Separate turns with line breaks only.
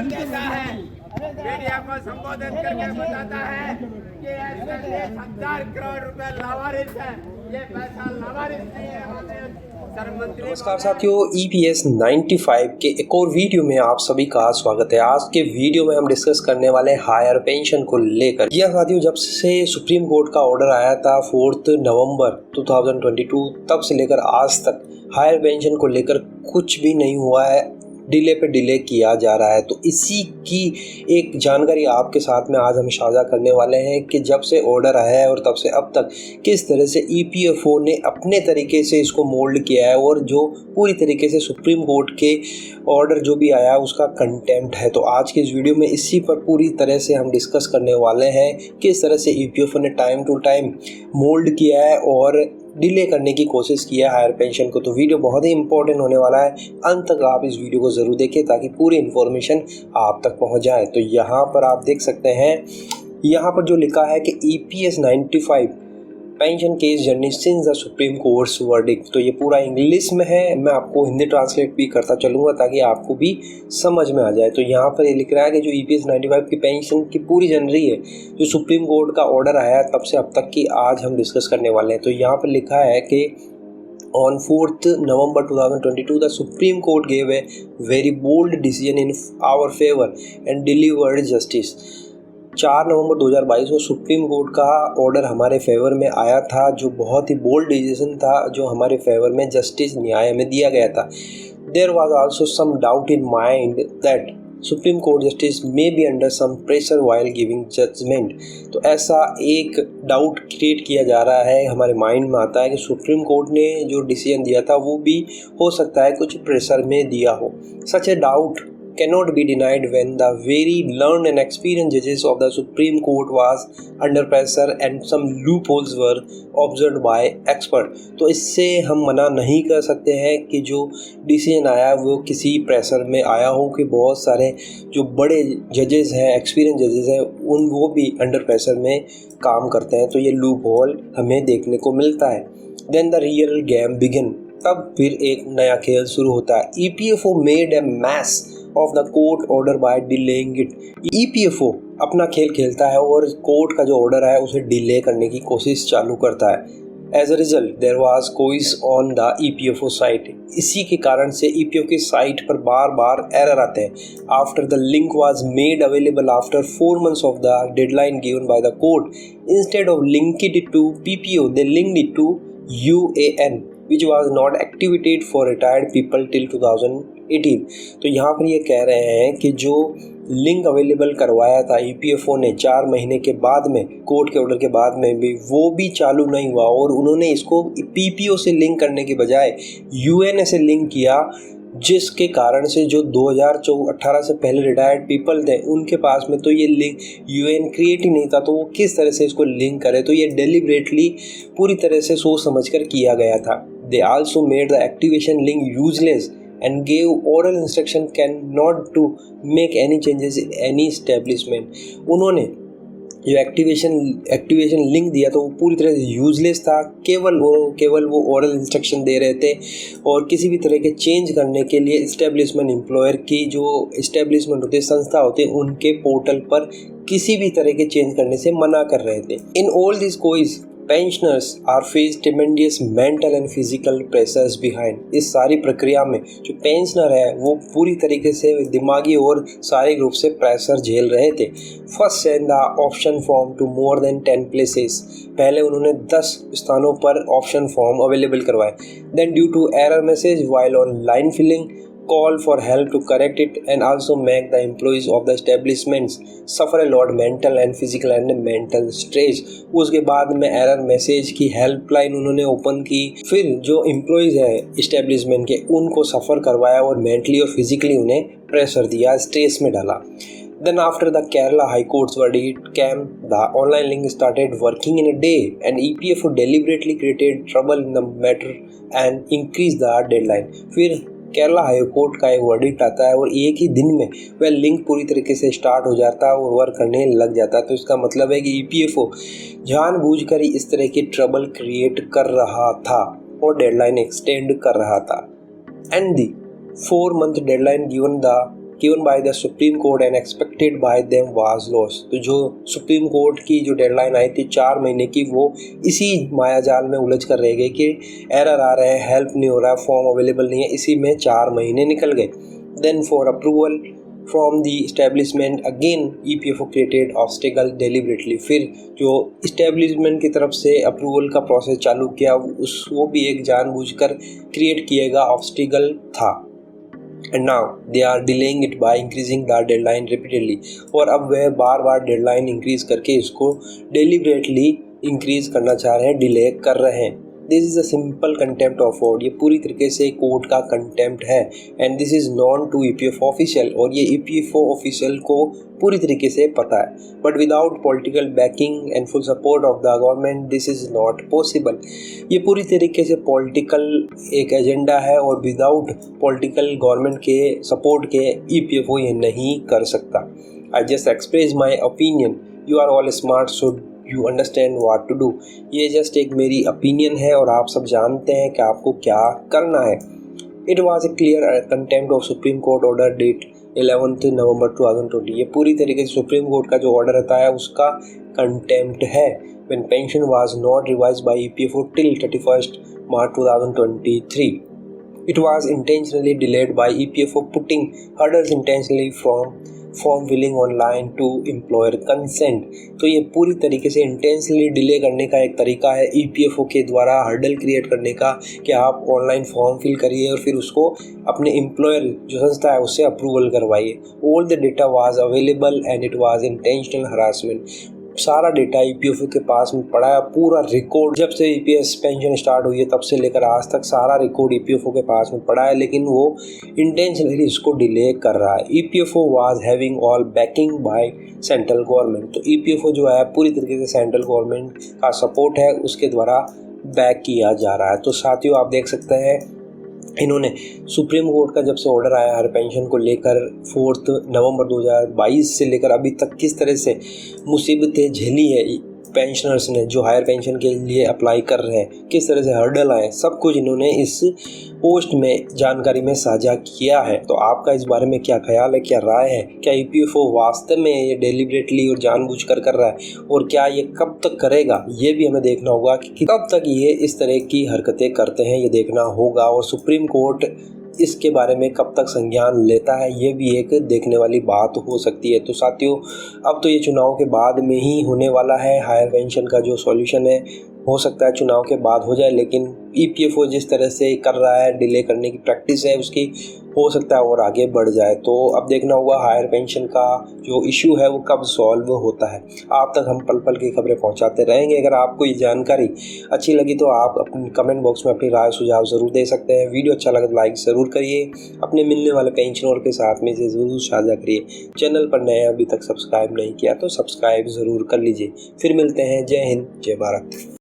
कहता है, मीडिया को संबोधित करके बताता है कि ऐसे 1000 करोड़ रुपए लावारिस है, ये पैसा लावारिस नहीं है।
नमस्कार साथियों, EPS 95 के एक और वीडियो में आप सभी का स्वागत है। आज के वीडियो में हम डिस्कस करने वाले हैं हायर पेंशन को लेकर। यह साथियों, जब से सुप्रीम कोर्ट का ऑर्डर आया था 4 नवंबर 2022 तब से लेकर आज तक हायर पेंशन को लेकर कुछ भी नहीं हुआ है, डिले पे डिले किया जा रहा है। तो इसी की एक जानकारी आपके साथ में आज हम साझा करने वाले हैं कि जब से ऑर्डर आया है और तब से अब तक किस तरह से EPFO ने अपने तरीके से इसको मोल्ड किया है और जो पूरी तरीके से सुप्रीम कोर्ट के ऑर्डर जो भी आया उसका कंटेम्प्ट है। तो आज की इस वीडियो में इसी पर पूरी तरह से हम डिस्कस करने वाले हैं किस तरह से EPFO ने टाइम टू टाइम मोल्ड किया है और डिले करने की कोशिश किया हायर पेंशन को। तो वीडियो बहुत ही इंपॉर्टेंट होने वाला है, अंत तक आप इस वीडियो को ज़रूर देखें ताकि पूरी इन्फॉर्मेशन आप तक पहुंच जाए। तो यहाँ पर आप देख सकते हैं, यहाँ पर जो लिखा है कि EPS 95 pension case journey since the supreme courts verdict. तो ये पूरा इंग्लिश में है, मैं आपको हिंदी ट्रांसलेट भी करता चलूँगा ताकि आपको भी समझ में आ जाए। तो यहाँ पर ये लिख रहा है कि जो EPS 95 की पेंशन की पूरी जर्नी है, जो सुप्रीम कोर्ट का ऑर्डर आया तब से अब तक की आज हम डिस्कस करने वाले हैं। तो यहाँ पर लिखा है कि On 4th November 2022, the Supreme Court gave a very bold decision in our favor and delivered justice. 4 नवंबर 2022 को सुप्रीम कोर्ट का ऑर्डर हमारे फेवर में आया था, जो बहुत ही बोल्ड डिसीजन था, जो हमारे फेवर में जस्टिस न्याय में दिया गया था। There was also some doubt in mind that supreme court justice may be under some pressure while giving judgment. तो ऐसा एक डाउट क्रिएट किया जा रहा है, हमारे माइंड में आता है कि सुप्रीम कोर्ट ने जो डिसीजन दिया था वो भी हो सकता है कुछ प्रेशर में दिया हो। Such a doubt cannot be denied when the very learned and experienced judges of the Supreme Court was under pressure and some loopholes were observed by expert। तो इससे हम मना नहीं कर सकते हैं कि जो डिसीजन आया वो किसी प्रेशर में आया हो, कि बहुत सारे जो बड़े जजेस हैं, एक्सपीरियंस जजेस हैं, वो भी अंडर प्रेशर में काम करते हैं। तो ये लूप होल हमें देखने को मिलता है। Then the real game begin, तब फिर एक नया खेल शुरू होता है। EPFO made a mess of the court order by delaying it. EPFO अपना खेल खेलता है और कोर्ट का जो ऑर्डर है उसे डिले करने की कोशिश चालू करता है। As a result there was chaos on the EPFO site. इसी के कारण से EPFO की साइट पर बार बार एरर आते हैं। After the link was made available after 4 months of the deadline given by the court, instead of linking it to PPO they linked it to UAN which was not activated for retired people till 2018। तो यहाँ पर ये कह रहे हैं कि जो link available करवाया था EPFO ने 4 महीने के बाद में, कोर्ट के ऑर्डर के बाद में भी, वो भी चालू नहीं हुआ और उन्होंने इसको PPO से लिंक करने के बजाय UAN से लिंक किया, जिसके कारण से जो 2018 से पहले रिटायर्ड पीपल थे उनके पास में तो ये लिंक UN क्रिएट ही नहीं था। तो वो किस तरह से इसको लिंक करे, तो ये डेलिबरेटली पूरी तरह से सोच समझ कर किया गया था। They also made the activation link useless and gave oral instruction cannot to make any changes in any establishment। उन्होंने जो एक्टिवेशन लिंक दिया तो वो पूरी तरह से यूजलेस था, केवल वो ओरल इंस्ट्रक्शन दे रहे थे और किसी भी तरह के चेंज करने के लिए इस्टेब्लिशमेंट एम्प्लॉयर की जो इस्टेब्लिशमेंट होती है, संस्था होती है, उनके पोर्टल पर किसी भी तरह के चेंज करने से मना कर रहे थे। In all this chaos pensioners are face tremendous mental and physical pressures behind. इस सारी प्रक्रिया में जो पेंशनर है वो पूरी तरीके से दिमागी और शारीरिक रूप से प्रेशर झेल रहे थे। First send the option form to more than 10 places. पहले उन्होंने 10 स्थानों पर ऑप्शन फॉर्म अवेलेबल करवाए। Then due to error message while online filling, call for help to correct it and also make the employees of the establishments suffer a lot mental and physical and mental stress। उसके बाद में error message की helpline उन्होंने open की, फिर जो employees है establishment के उनको सफ़र करवाया और मेंटली और फिजिकली उन्हें प्रेशर दिया, स्ट्रेस में डाला। Then after the Kerala High Court's verdict came, the online link started working in a day and EPFO deliberately created trouble in the matter and increased the deadline। फिर Kerala high court का एक verdict आता है और एक ही दिन में वह लिंक पूरी तरीके से स्टार्ट हो जाता है और वर्क करने लग जाता है। तो इसका मतलब है कि EPFO जानबूझकर ही इस तरह की ट्रबल क्रिएट कर रहा था और डेडलाइन एक्सटेंड कर रहा था। And the 4 month deadline given the given by the Supreme Court and expected by them was lost। तो जो सुप्रीम कोर्ट की जो डेडलाइन आई थी 4 महीने की, वो इसी मायाजाल में उलझ कर रह गई कि एरर आ रहे हैं, हेल्प नहीं हो रहा, फॉर्म अवेलेबल नहीं है, इसी में 4 महीने निकल गए। Then for approval from the establishment again EPFO created obstacle deliberately. फिर जो इस्टेब्लिशमेंट की तरफ से अप्रूवल का प्रोसेस चालू किया, वो भी एक जानबूझकर क्रिएट किएगा ऑब्स्टिकल था। And now they are delaying it by increasing the deadline repeatedly. और अब वह बार बार डेडलाइन इंक्रीज करके इसको डेलिबरेटली इंक्रीज करना चाह रहे हैं, डिले कर रहे हैं। This is a simple contempt of court. ये पूरी तरीके से कोर्ट का कंटेम्प्ट है। And this is known to EPFO official, और ये EPFO ऑफिशियल को पूरी तरीके से पता है। But without political backing and full support of the government this is not possible. ये पूरी तरीके से पॉलिटिकल एक एजेंडा है, और विदाउट पॉलिटिकल गवर्नमेंट के सपोर्ट के EPFO ये नहीं कर सकता। I just express my opinion, you are all smart, should you understand what to do. ये जस्ट एक मेरी ओपिनियन है, और आप सब जानते हैं कि आपको क्या करना है। It was a clear contempt of supreme court order date 11 November 2020। ये पूरी तरीके से सुप्रीम कोर्ट का जो ऑर्डर रहता है उसका कंटेम्प्ट है। When pension was not revised by EPFO till 31 March 2023। It was intentionally delayed by EPFO putting hurdles intentionally from form filling online to employer consent. तो ये पूरी तरीके से इंटेंशनली डिले करने का एक तरीका है EPFO के द्वारा हर्डल क्रिएट करने का, कि आप ऑनलाइन फॉर्म फिल करिए और फिर उसको अपने एम्प्लॉयर जो संस्था है उससे अप्रूवल करवाइए। All the data was available and it was intentional harassment. सारा डेटा EPFO के पास में पड़ा है, पूरा रिकॉर्ड जब से EPS पेंशन स्टार्ट हुई है तब से लेकर आज तक सारा रिकॉर्ड EPFO के पास में पड़ा है, लेकिन वो इंटेंशनली इसको डिले कर रहा है। EPFO was having all banking by central government. तो EPFO जो है पूरी तरीके से सेंट्रल गवर्नमेंट का सपोर्ट है, उसके द्वारा बैक किया जा रहा है। तो साथियों आप देख सकते हैं इन्होंने सुप्रीम कोर्ट का जब से ऑर्डर आया हर पेंशन को लेकर 4 नवंबर 2022 से लेकर अभी तक किस तरह से मुसीबतें झेली है पेंशनर्स ने जो हायर पेंशन के लिए अप्लाई कर रहे हैं, किस तरह से हर्डल आए, सब कुछ इन्होंने इस पोस्ट में जानकारी में साझा किया है। तो आपका इस बारे में क्या ख्याल है, क्या राय है? क्या EPFO वास्तव में ये डेलिबरेटली और जानबूझकर कर रहा है, और क्या ये कब तक करेगा, ये भी हमें देखना होगा कि कब तक ये इस तरह की हरकतें करते हैं, ये देखना होगा। और सुप्रीम कोर्ट इसके बारे में कब तक संज्ञान लेता है, ये भी एक देखने वाली बात हो सकती है। तो साथियों अब तो ये चुनाव के बाद में ही होने वाला है, हायर पेंशन का जो सॉल्यूशन है हो सकता है चुनाव के बाद हो जाए, लेकिन EPFO जिस तरह से कर रहा है, डिले करने की प्रैक्टिस है उसकी, हो सकता है और आगे बढ़ जाए। तो अब देखना होगा हायर पेंशन का जो इशू है वो कब सॉल्व होता है। आप तक हम पल पल की खबरें पहुंचाते रहेंगे। अगर आपको ये जानकारी अच्छी लगी तो आप अपने कमेंट बॉक्स में अपनी राय सुझाव ज़रूर दे सकते हैं। वीडियो अच्छा लगा तो लाइक ज़रूर करिए, अपने मिलने वाले पेंशनर के साथ में इसे ज़रूर साझा करिए। चैनल पर नए अभी तक सब्सक्राइब नहीं किया तो सब्सक्राइब ज़रूर कर लीजिए। फिर मिलते हैं। जय हिंद, जय भारत।